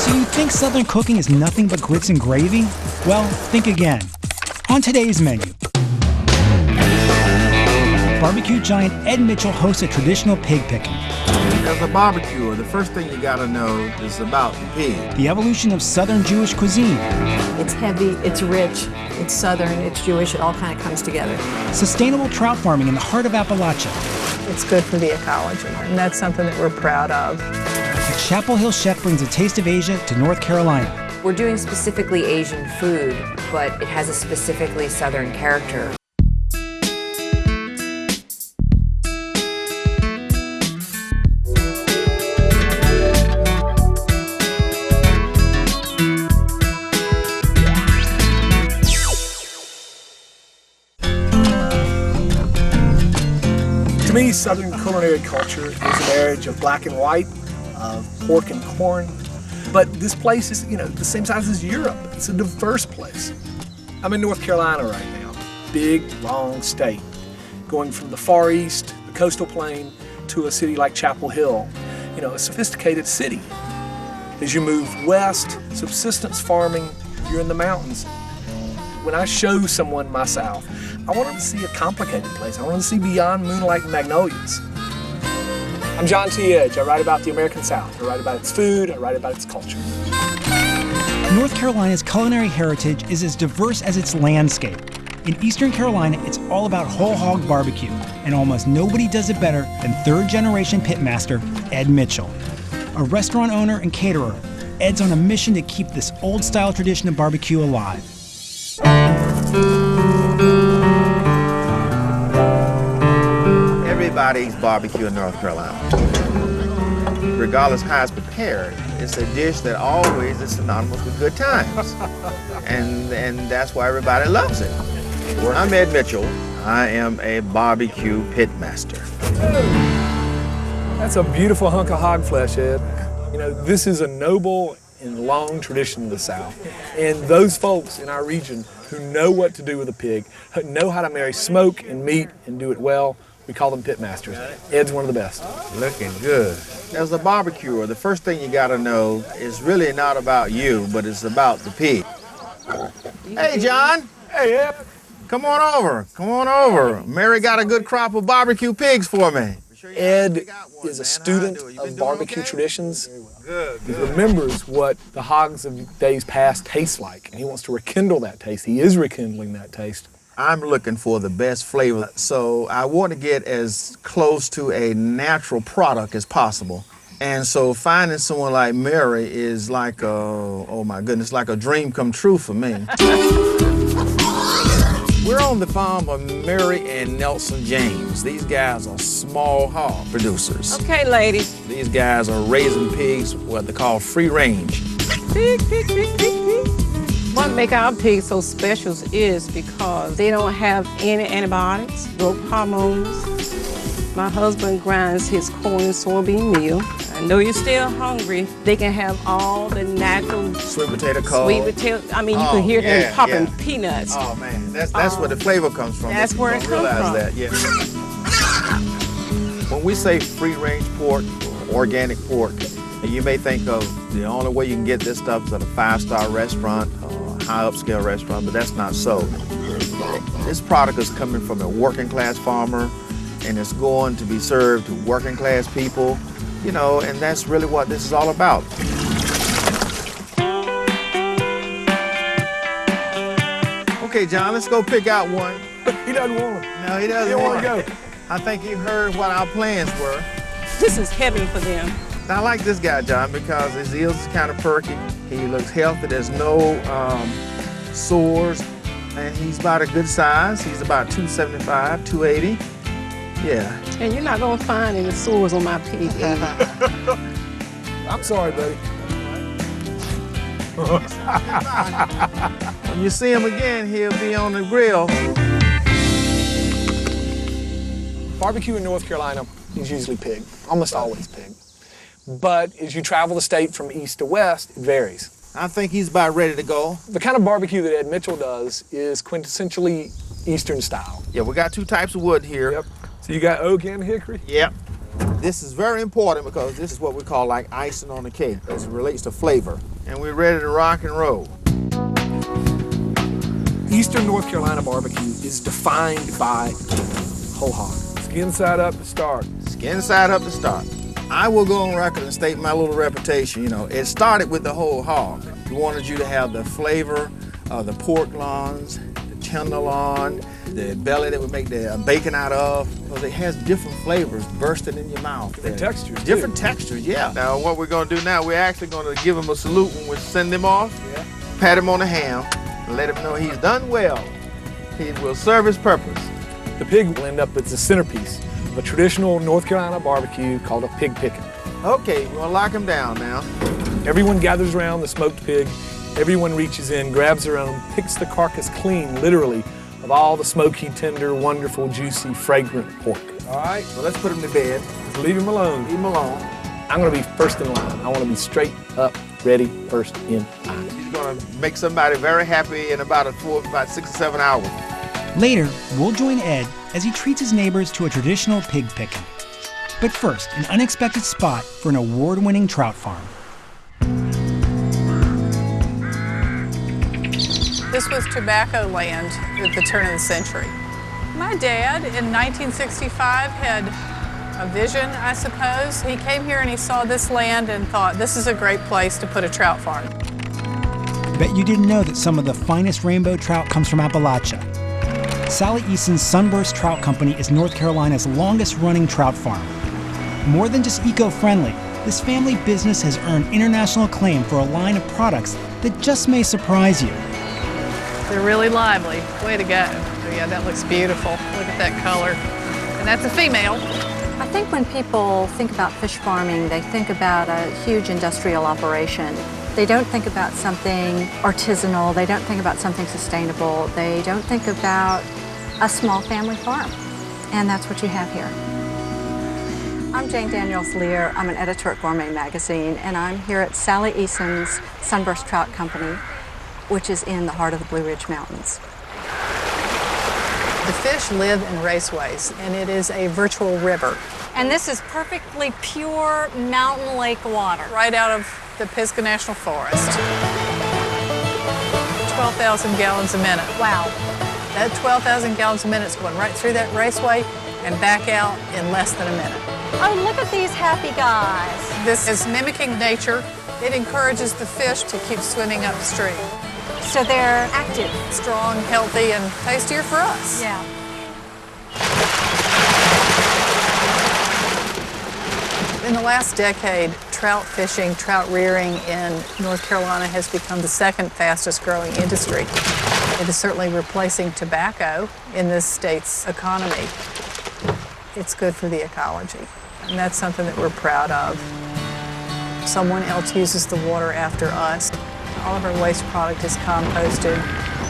So you think Southern cooking is nothing but grits and gravy? Well, think again. On today's menu, barbecue giant Ed Mitchell hosts a traditional pig picking. As a barbecuer, the first thing you gotta know is about the pig. The evolution of Southern Jewish cuisine. It's heavy, it's rich, it's Southern, it's Jewish, it all kind of comes together. Sustainable trout farming in the heart of Appalachia. It's good for the ecology, and that's something that we're proud of. A Chapel Hill chef brings a taste of Asia to North Carolina. We're doing specifically Asian food, but it has a specifically Southern character. To me, Southern culinary culture is a marriage of black and white, of pork and corn. But this place is, the same size as Europe. It's a diverse place. I'm in North Carolina right now. Big, long state. Going from the Far East, the coastal plain, to a city like Chapel Hill. A sophisticated city. As you move west, subsistence farming, you're in the mountains. When I show someone my South, I want them to see a complicated place. I want them to see beyond moonlight and magnolias. I'm John T. Edge. I write about the American South. I write about its food. I write about its culture. North Carolina's culinary heritage is as diverse as its landscape. In Eastern Carolina, it's all about whole hog barbecue, and almost nobody does it better than third-generation pitmaster Ed Mitchell. A restaurant owner and caterer, Ed's on a mission to keep this old-style tradition of barbecue alive. Everybody's barbecue in North Carolina. Regardless how it's prepared, it's a dish that always is synonymous with good times. and that's why everybody loves it. I'm Ed Mitchell. I am a barbecue pitmaster. That's a beautiful hunk of hog flesh, Ed. This is a noble and long tradition of the South. And those folks in our region who know what to do with a pig, who know how to marry smoke and meat and do it well, we call them pitmasters. Ed's one of the best. Looking good. As a barbecuer, the first thing you gotta know is really not about you, but it's about the pig. Hey, John. Hey, Ed. Come on over. Come on over. Mary got a good crop of barbecue pigs for me. Ed is a student of barbecue traditions. He remembers what the hogs of days past taste like, and he wants to rekindle that taste. He is rekindling that taste. I'm looking for the best flavor, so I want to get as close to a natural product as possible. And so finding someone like Mary is like oh my goodness, like a dream come true for me. We're on the farm of Mary and Nelson James. These guys are small hog producers. Okay, ladies. These guys are raising pigs, what they call free range. Pig. What make our pigs so special is because they don't have any antibiotics, growth hormones. My husband grinds his corn and soybean meal. I know you're still hungry. They can have all the natural sweet potato cold. Sweet potato. I mean, you can hear them popping peanuts. Oh man, that's where the flavor comes from. That's where it comes from. That, yeah. When we say free-range pork, organic pork, you may think of the only way you can get this stuff is at a 5-star restaurant, high upscale restaurant, but that's not so. This product is coming from a working class farmer, and it's going to be served to working class people, and that's really what this is all about. Okay, John, let's go pick out one. He doesn't want it. No, he doesn't want to go. I think he heard what our plans were. This is heaven for them. I like this guy, John, because his ears is kind of perky. He looks healthy. There's no sores, and he's about a good size. He's about 275, 280. Yeah. And you're not gonna find any sores on my pig. I'm sorry, buddy. When you see him again, he'll be on the grill. Barbecue in North Carolina is usually pig, almost always pig. But as you travel the state from east to west, it varies. I think he's about ready to go. The kind of barbecue that Ed Mitchell does is quintessentially Eastern style. Yeah, we got two types of wood here. Yep. So you got oak and hickory? Yep. This is very important because this is what we call like icing on the cake as it relates to flavor. And we're ready to rock and roll. Eastern North Carolina barbecue is defined by whole hog. Skin side up to start. Skin side up to start. I will go on record and state my little reputation. You know, it started with the whole hog. We wanted you to have the flavor of the pork loins, the tenderloin, the belly that we make the bacon out of, because it has different flavors bursting in your mouth. Different textures, too. Different textures, yeah. Now, what we're going to do now, we're actually going to give him a salute when we send him off, pat him on the ham, and let him know he's done well. He will serve his purpose. The pig will end up as the centerpiece of a traditional North Carolina barbecue called a pig picking. Okay, we're going to lock him down now. Everyone gathers around the smoked pig. Everyone reaches in, grabs their own, picks the carcass clean, literally, of all the smoky, tender, wonderful, juicy, fragrant pork. All right, well, let's put him to bed. Leave him alone. Leave him alone. I'm going to be first in line. I want to be straight up, ready, first in line. He's going to make somebody very happy in about 6 or 7 hours. Later, we'll join Ed as he treats his neighbors to a traditional pig picking. But first, an unexpected spot for an award-winning trout farm. This was tobacco land at the turn of the century. My dad, in 1965, had a vision, I suppose. He came here and he saw this land and thought, this is a great place to put a trout farm. Bet you didn't know that some of the finest rainbow trout comes from Appalachia. Sally Eason's Sunburst Trout Company is North Carolina's longest-running trout farm. More than just eco-friendly, this family business has earned international acclaim for a line of products that just may surprise you. They're really lively. Way to go. Oh yeah, that looks beautiful. Look at that color. And that's a female. I think when people think about fish farming, they think about a huge industrial operation. They don't think about something artisanal. They don't think about something sustainable. They don't think about a small family farm. And that's what you have here. I'm Jane Daniels-Lear. I'm an editor at Gourmet Magazine, and I'm here at Sally Eason's Sunburst Trout Company, which is in the heart of the Blue Ridge Mountains. The fish live in raceways, and it is a virtual river. And this is perfectly pure mountain lake water. Right out of the Pisgah National Forest. 12,000 gallons a minute. Wow. That 12,000 gallons a minute is going right through that raceway and back out in less than a minute. Oh, look at these happy guys. This is mimicking nature. It encourages the fish to keep swimming upstream. So they're active. Strong, healthy, and tastier for us. Yeah. In the last decade, trout fishing, trout rearing in North Carolina has become the second fastest growing industry. It is certainly replacing tobacco in this state's economy. It's good for the ecology, and that's something that we're proud of. Someone else uses the water after us. All of our waste product is composted.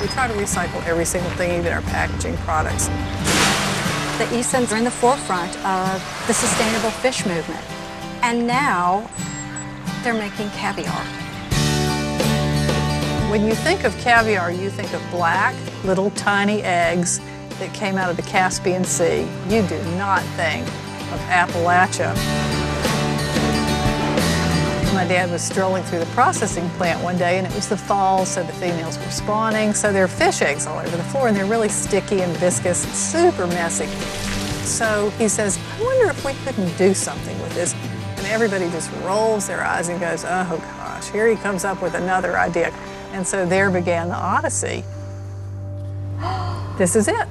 We try to recycle every single thing, even our packaging products. The Easons are in the forefront of the sustainable fish movement. And now they're making caviar. When you think of caviar, you think of black, little tiny eggs that came out of the Caspian Sea. You do not think of Appalachia. My dad was strolling through the processing plant one day, and it was the fall, so the females were spawning, so there are fish eggs all over the floor, and they're really sticky and viscous, super messy. So he says, I wonder if we couldn't do something with this. And everybody just rolls their eyes and goes, oh gosh, here he comes up with another idea. And so there began the odyssey. This is it.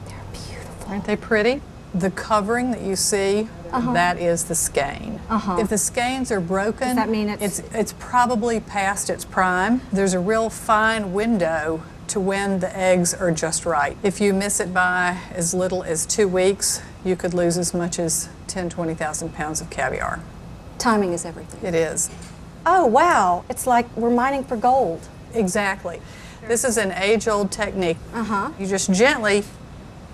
They're beautiful. Aren't they pretty? The covering that you see, that is the skein. If the skeins are broken, does that mean it's probably past its prime. There's a real fine window to when the eggs are just right. If you miss it by as little as 2 weeks, you could lose as much as 10,000, 20,000 pounds of caviar. Timing is everything. It is. Oh, wow. It's like we're mining for gold. Exactly. This is an age-old technique. You just gently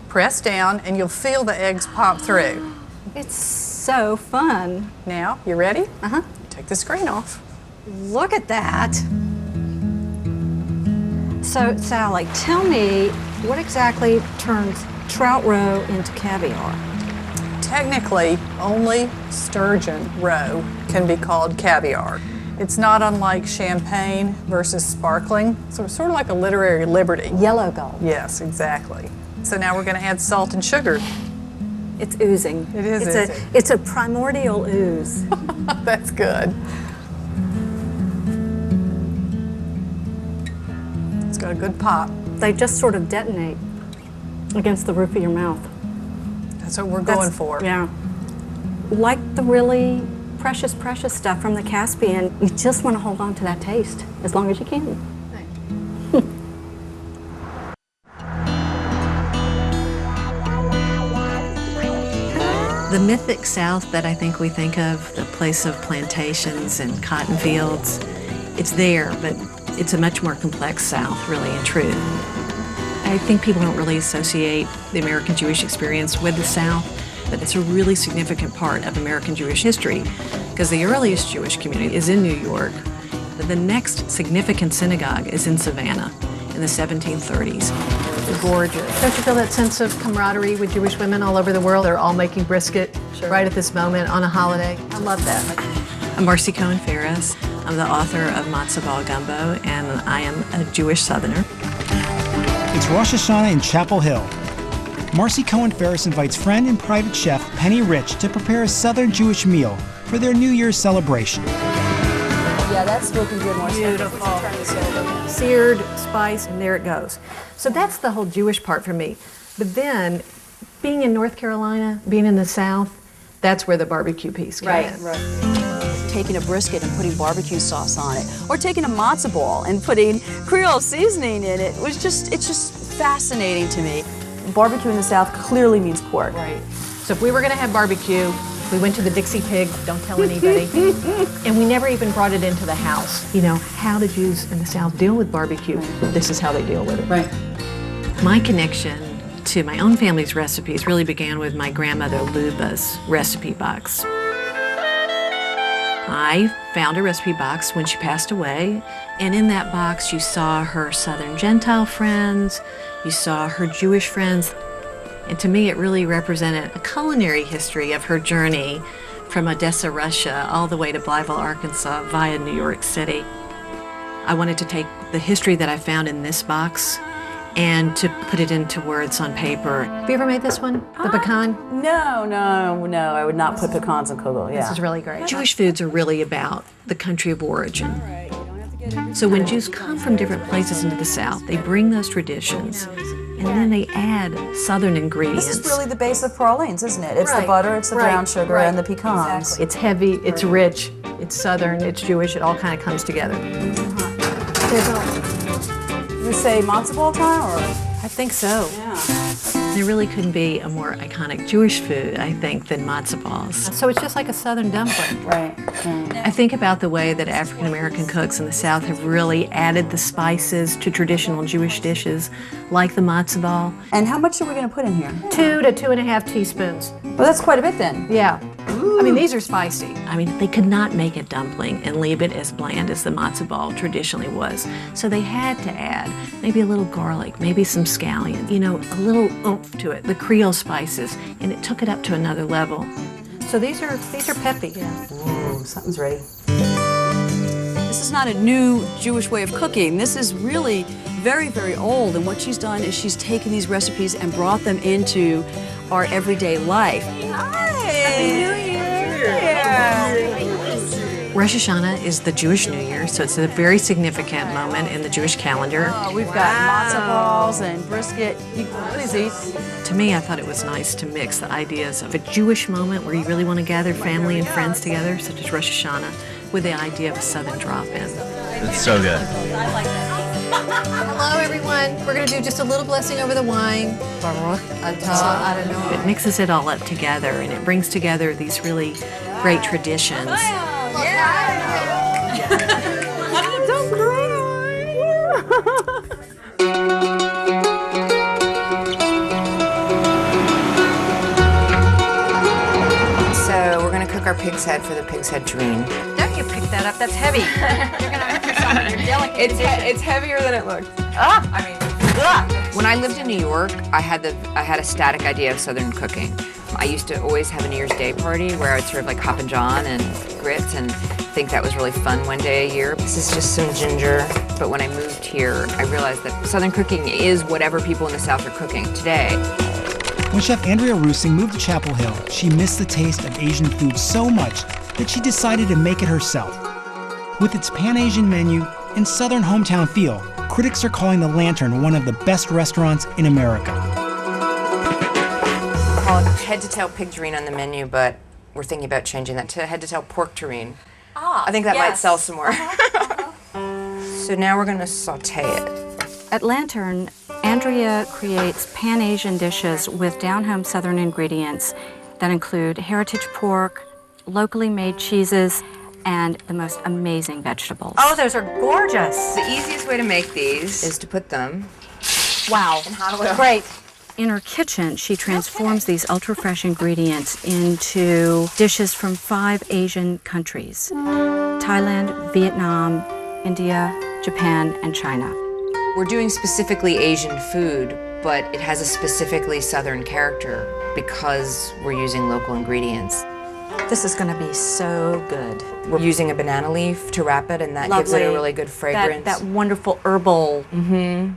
press down and you'll feel the eggs pop through. It's so fun. Now, you ready? Take the screen off. Look at that. So, Sally, tell me what exactly turns trout roe into caviar? technically, only sturgeon roe can be called caviar. It's not unlike champagne versus sparkling, so it's sort of like a literary liberty. Yellow gold. Yes, exactly. So now we're going to add salt and sugar. It's oozing. It is oozing. It's a primordial ooze. That's good. It's got a good pop. They just sort of detonate against the roof of your mouth. That's what we're going for. Yeah. Like the really precious, precious stuff from the Caspian, you just want to hold on to that taste as long as you can. The mythic South that I think we think of, the place of plantations and cotton fields, it's there, but it's a much more complex South, really, in truth. I think people don't really associate the American Jewish experience with the South, but it's a really significant part of American Jewish history, because the earliest Jewish community is in New York. The next significant synagogue is in Savannah in the 1730s. Gorgeous. Don't you feel that sense of camaraderie with Jewish women all over the world? They're all making brisket right at this moment on a holiday. I love that. I'm Marcy Cohen Ferris. I'm the author of Matzo Ball Gumbo, and I am a Jewish Southerner. It's Rosh Hashanah in Chapel Hill. Marcy Cohen Ferris invites friend and private chef Penny Rich to prepare a Southern Jewish meal for their New Year's celebration. Yeah, that's looking good, Marcy. Beautiful. Seared, spice, and there it goes. So that's the whole Jewish part for me. But then, being in North Carolina, being in the South, that's where the barbecue piece came in. Right. Taking a brisket and putting barbecue sauce on it, or taking a matzo ball and putting Creole seasoning in it, it's just fascinating to me. Barbecue in the South clearly means pork. Right. So if we were going to have barbecue, we went to the Dixie Pig, don't tell anybody, and we never even brought it into the house. You know, how the Jews in the South deal with barbecue, this is how they deal with it. Right. My connection to my own family's recipes really began with my grandmother Luba's recipe box. I found a recipe box when she passed away, and in that box you saw her Southern Gentile friends, you saw her Jewish friends, and to me it really represented a culinary history of her journey from Odessa, Russia, all the way to Blytheville, Arkansas, via New York City. I wanted to take the history that I found in this box and to put it into words on paper. Have you ever made this one, the pecan? No, I would not put pecans in kugel, yeah. This is really great. Jewish foods are really about the country of origin. So when Jews come from different places into the South, they bring those traditions, and then they add Southern ingredients. This is really the base of pralines, isn't it? It's the butter, it's the brown sugar, and the pecans. Exactly. It's heavy, it's rich, it's Southern, it's Jewish, it all kind of comes together. You say matzo ball time, or? I think so. Yeah. There really couldn't be a more iconic Jewish food, I think, than matzo balls. So it's just like a Southern dumpling. Right. I think about the way that African American cooks in the South have really added the spices to traditional Jewish dishes, like the matzo ball. And how much are we going to put in here? 2 to 2.5 teaspoons. Well, that's quite a bit then. Yeah. I mean, these are spicy. I mean, they could not make a dumpling and leave it as bland as the matzo ball traditionally was. So they had to add maybe a little garlic, maybe some scallion, you know, a little oomph to it, the Creole spices, and it took it up to another level. So these are peppy. Yeah. Ooh, something's ready. This is not a new Jewish way of cooking. This is really very, very old, and what she's done is she's taken these recipes and brought them into our everyday life. Hi! Happy New Year! Rosh Hashanah is the Jewish New Year, so it's a very significant moment in the Jewish calendar. Oh, we've got matzo balls and brisket. Please eat. To me, I thought it was nice to mix the ideas of a Jewish moment where you really want to gather family and friends together, such as Rosh Hashanah, with the idea of a Southern drop-in. It's so good. Hello, everyone. We're going to do just a little blessing over the wine. Baruch atah Adonai. It mixes it all up together, and it brings together these really great traditions. Don't cry. So we're going to cook our pig's head for the pig's head tureen. Don't you pick that up? That's heavy. You're going to hurt yourself. You're delicate. It's heavier than it looks. When I lived in New York, I had a static idea of Southern cooking. I used to always have a New Year's Day party where I would serve like Hop and John and grits and think that was really fun one day a year. This is just some ginger, but when I moved here, I realized that Southern cooking is whatever people in the South are cooking today. When Chef Andrea Rusing moved to Chapel Hill, she missed the taste of Asian food so much that she decided to make it herself. With its Pan-Asian menu and Southern hometown feel, critics are calling the Lantern one of the best restaurants in America. We call it head-to-tail pig terrine on the menu, but we're thinking about changing that to head-to-tail pork terrine. I think that might sell some more. So now we're going to saute it. At Lantern, Andrea creates Pan-Asian dishes with down-home Southern ingredients that include heritage pork, locally made cheeses, and the most amazing vegetables. Oh, those are gorgeous. The easiest way to make these is to put them Wow. in hot oil. Great. In her kitchen, she transforms these ultra-fresh ingredients into dishes from 5 Asian countries: Thailand, Vietnam, India, Japan, and China. We're doing specifically Asian food, but it has a specifically Southern character because we're using local ingredients. This is going to be so good. We're using a banana leaf to wrap it, and that gives it a really good fragrance. That wonderful herbal.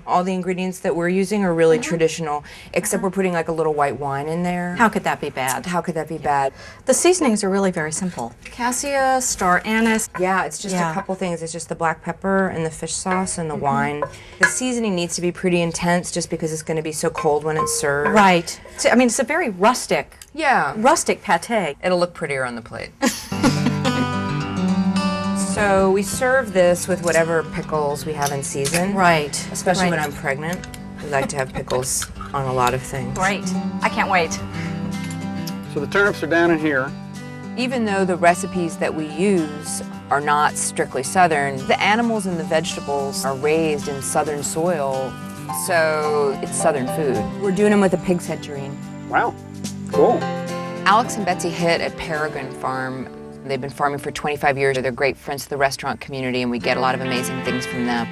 All the ingredients that we're using are really traditional, except we're putting like a little white wine in there. How could that be bad? How could that be bad? The seasonings are really very simple. Cassia, star anise. Yeah, it's just a couple things. It's just the black pepper and the fish sauce and the wine. The seasoning needs to be pretty intense just because it's going to be so cold when it's served. Right. So, I mean, it's a very rustic pate. It'll look prettier on the plate. So we serve this with whatever pickles we have in season. Right. Especially when I'm pregnant. We like to have pickles on a lot of things. Great. I can't wait. So the turnips are down in here. Even though the recipes that we use are not strictly Southern, the animals and the vegetables are raised in Southern soil, so it's Southern food. We're doing them with a pig's head terrine. Wow, cool. Alex and Betsy Hitt at Peregrine Farm, they've been farming for 25 years. They're great friends to the restaurant community, and we get a lot of amazing things from them.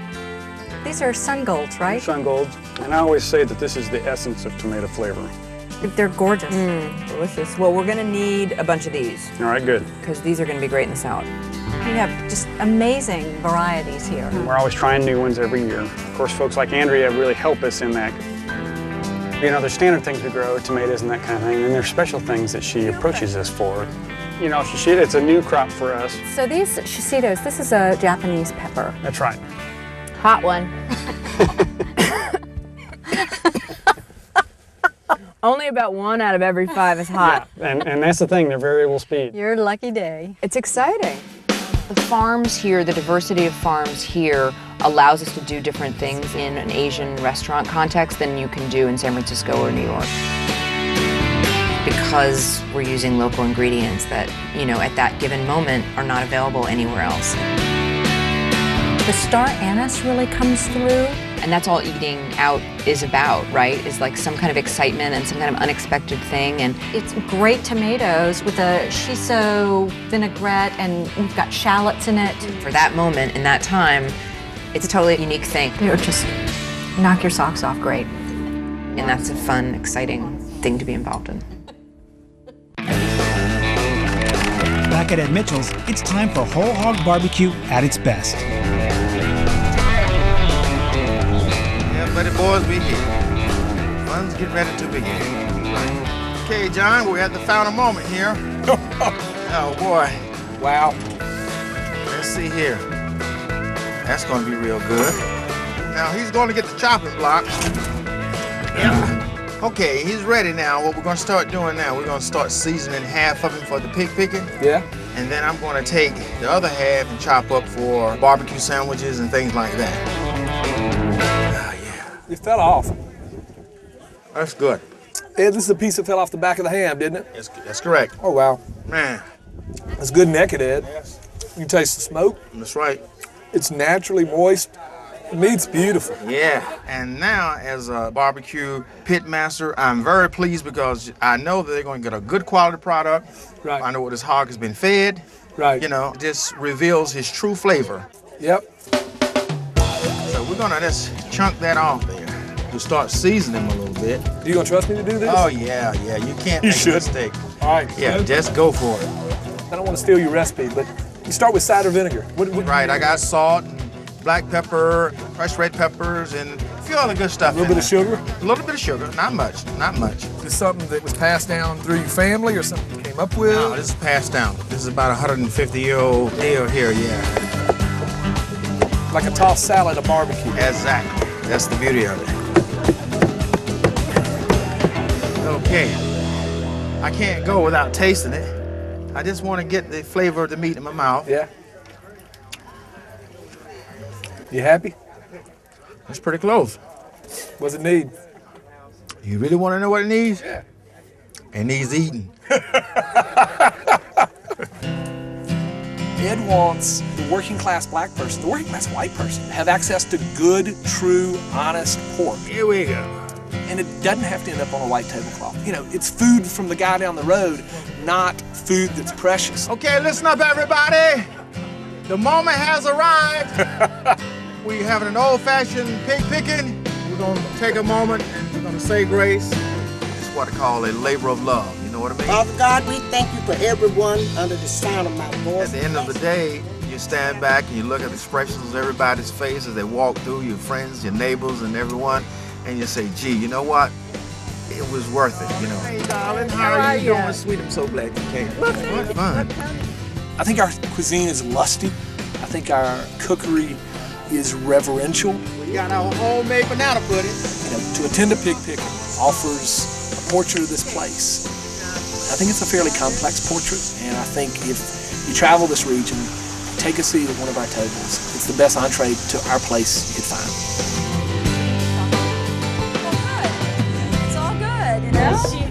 These are sun golds, right? Sun golds. And I always say that this is the essence of tomato flavor. They're gorgeous. Delicious. Well, we're going to need a bunch of these. All right, good. Because these are going to be great in the salad. You have just amazing varieties here. We're always trying new ones every year. Of course, folks like Andrea really help us in that. You know, there's standard things we grow, tomatoes and that kind of thing, and there's special things that she approaches us for. You know, shishito, it's a new crop for us. So these shishito's, this is a Japanese pepper. That's right. Hot one. Only about 1 out of every 5 is hot. Yeah. And that's the thing, they're variable speed. Your lucky day. It's exciting. The farms here, the diversity of farms here allows us to do different things in an Asian restaurant context than you can do in San Francisco or New York. Because we're using local ingredients that, you know, at that given moment are not available anywhere else. The star anise really comes through. And that's all eating out is about, right? Is like some kind of excitement and some kind of unexpected thing. And It's great tomatoes with a shiso vinaigrette, and we've got shallots in it. for that moment, in that time, it's a totally unique thing. They're just knock your socks off great. And that's a fun, exciting thing to be involved in. Back at Ed Mitchell's, it's time for whole hog barbecue at its best. Yeah, buddy boys, we here. Fun's getting ready to begin. Okay, John, we're at the final moment here. Oh boy. Wow. Let's see here. That's gonna be real good. Now he's gonna get the chopping block. Yeah. Okay, he's ready now. What we're gonna start doing now, we're gonna start seasoning half of him for the pig picking. Yeah. And then I'm gonna take the other half and chop up for barbecue sandwiches and things like that. Yeah. It fell off. That's good. Ed, this is a piece that fell off the back of the ham, didn't it? That's correct. Oh, wow. Man. That's good naked, Ed. Yes. You taste the smoke. That's right. It's naturally moist. The meat's beautiful. Yeah. And now, as a barbecue pit master, I'm very pleased because I know that they're going to get a good quality product. Right. I know what this hog has been fed. Right. You know, this reveals his true flavor. Yep. So we're going to just chunk that off there. to start seasoning them a little bit. You gonna trust me to do this? Oh, yeah. You can't make a mistake. All right. Yeah, just go for it. I don't want to steal your recipe, but you start with cider vinegar. Right, I got salt and black pepper, crushed red peppers, and a few other good stuff. A little bit of sugar? A little bit of sugar, not much. Is this something that was passed down through your family or something you came up with? No, this is passed down. This is about a 150-year-old deal here, yeah. Like a tossed salad of barbecue. Exactly. That's the beauty of it. Okay. I can't go without tasting it. I just want to get the flavor of the meat in my mouth. Yeah. You happy? It's pretty close. What's it need? You really want to know what it needs? Yeah. It needs eating. Ed wants the working class black person, the working class white person, to have access to good, true, honest pork. Here we go. And it doesn't have to end up on a white tablecloth. You know, it's food from the guy down the road, not food that's precious. Okay, listen up, everybody. The moment has arrived. We're having an old-fashioned pig picking. We're gonna take a moment. We're gonna say grace. It's what I call a labor of love. You know what I mean? Father God, we thank you for everyone under the sound of my voice. At the end of the day, you stand back and you look at the expressions of everybody's face as they walk through, your friends, your neighbors, and everyone, and you say, gee, you know what? It was worth it, you know. Hey, darling, how are you doing, sweet? I'm so glad you came. What fun. I think our cuisine is lusty. I think our cookery is reverential. We got our homemade banana pudding. You know, to attend a pig picking offers a portrait of this place. I think it's a fairly complex portrait, and I think if you travel this region, take a seat at one of our tables. It's the best entree to our place you'd find. It's all good, you know?